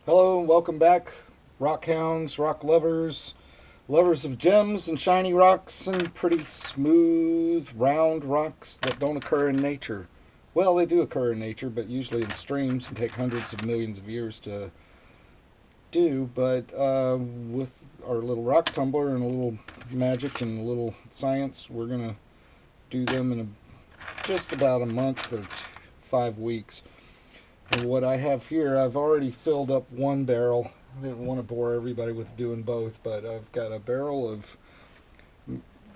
Hello and welcome back, rock hounds, rock lovers, lovers of gems and shiny rocks and pretty smooth, round rocks that don't occur in nature. Well, they do occur in nature, but usually in streams and take hundreds of millions of years to do. But with our little rock tumbler and a little magic and a little science, we're going to do them in just about a month or 5 weeks. And what I have here, I've already filled up one barrel. I didn't want to bore everybody with doing both, but I've got a barrel of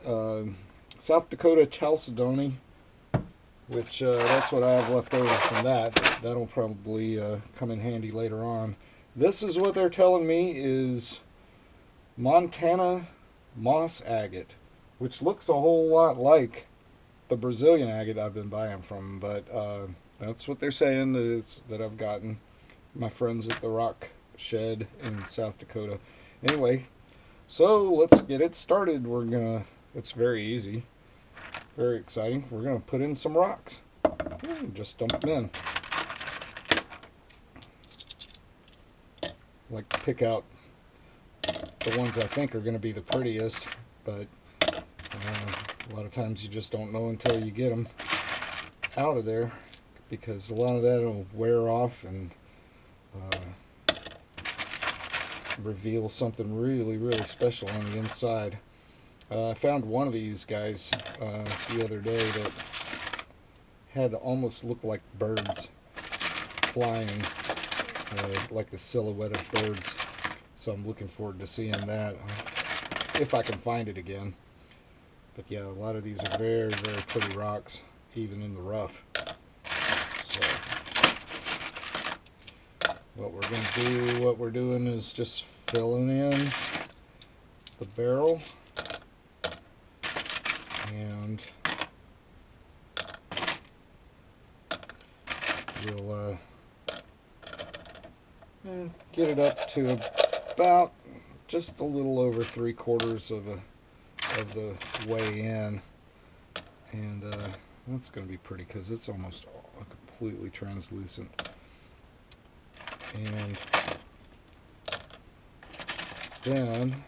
uh, South Dakota chalcedony, which that's what I have left over from that. That'll probably come in handy later on. This is what they're telling me is Montana moss agate, which looks a whole lot like the Brazilian agate I've been buying from, but that's what they're saying that I've gotten. My friends at the Rock Shed in South Dakota. Anyway, so let's get it started. It's very easy, very exciting. We're gonna put in some rocks. Just dump them in. Like to pick out the ones I think are gonna be the prettiest, but a lot of times you just don't know until you get them out of there, because a lot of that will wear off and reveal something really, really special on the inside. I found one of these guys the other day that had almost looked like birds flying, like the silhouette of birds. So I'm looking forward to seeing that, if I can find it again. But yeah, a lot of these are very, very pretty rocks, even in the rough. So what we're doing is just filling in the barrel, and we'll get it up to about just a little over 3/4 of the way in, and that's going to be pretty because it's almost completely translucent. And then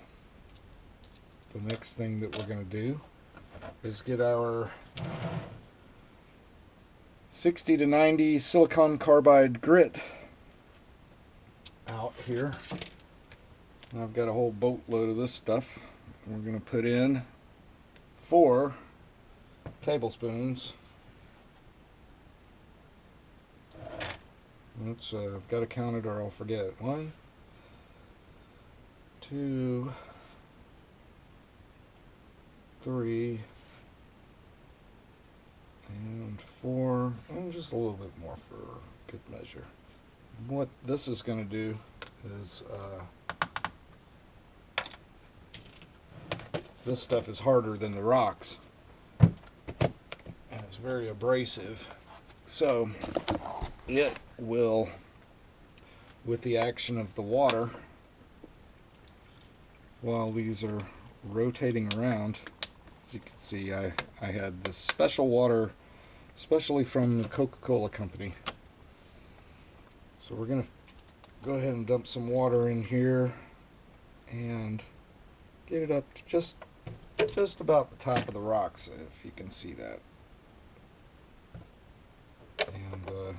the next thing that we're going to do is get our 60 to 90 silicon carbide grit out here. I've got a whole boatload of this stuff. We're going to put in 4 tablespoons. I've got to count it or I'll forget. 1, 2, 3, and 4, and just a little bit more for good measure. What this is going to do is this stuff is harder than the rocks, and it's very abrasive, so it will, with the action of the water while these are rotating around, as you can see, I had this special water especially from the Coca-Cola company. So we're going to go ahead and dump some water in here and get it up to just about the top of the rocks, if you can see that. And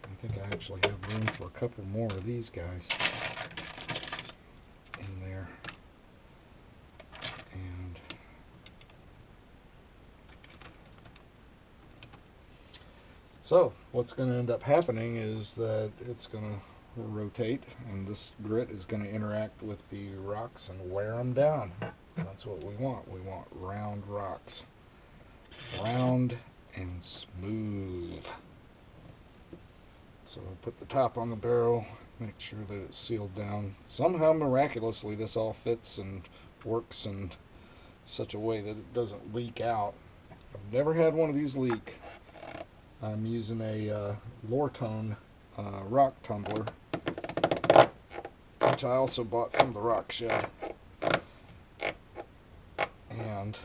I think I actually have room for a couple more of these guys in there. And so what's going to end up happening is that it's going to rotate, and this grit is going to interact with the rocks and wear them down. That's what we want. We want round rocks. Round and smooth. So I'll put the top on the barrel, make sure that it's sealed down. Somehow miraculously this all fits and works in such a way that it doesn't leak out. I've never had one of these leak. I'm using a Lortone rock tumbler, which I also bought from the Rock Shed. And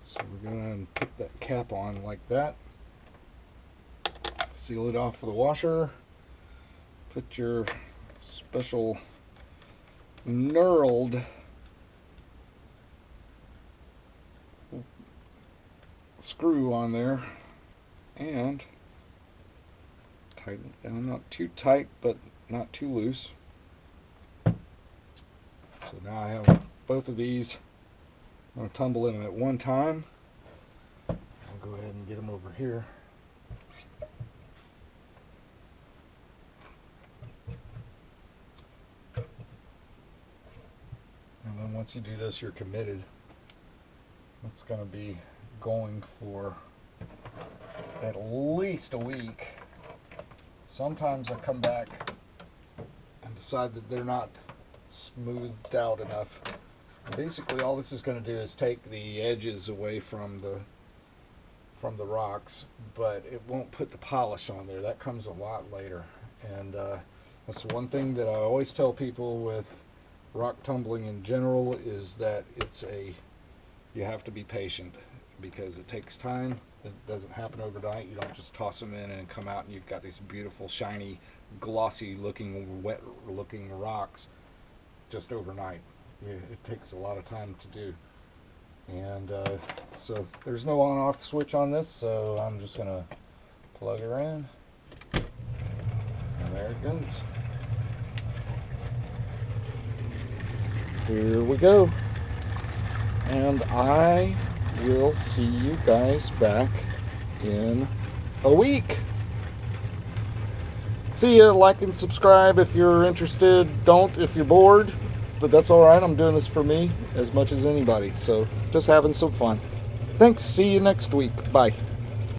so we're going to put that cap on like that, seal it off with a washer, put your special knurled screw on there and tighten it down, not too tight but not too loose. So now I have both of these. I'm going to tumble in them at one time. I'll go ahead and get them over here. And then once you do this, you're committed. It's going to be going for at least a week. Sometimes I come back and decide that they're not smoothed out enough. Basically all this is going to do is take the edges away from the rocks, but it won't put the polish on there. That comes a lot later. And that's one thing that I always tell people with rock tumbling in general, is that you have to be patient because it takes time. It doesn't happen overnight. You don't just toss them in and come out and you've got these beautiful, shiny, glossy looking, wet looking rocks just overnight. Yeah, it takes a lot of time to do. And so there's no on-off switch on this, so I'm just going to plug her in. And there it goes. Here we go. And I will see you guys back in a week. See ya. Like and subscribe if you're interested. Don't if you're bored. But that's alright. I'm doing this for me as much as anybody. So just having some fun. Thanks. See you next week. Bye.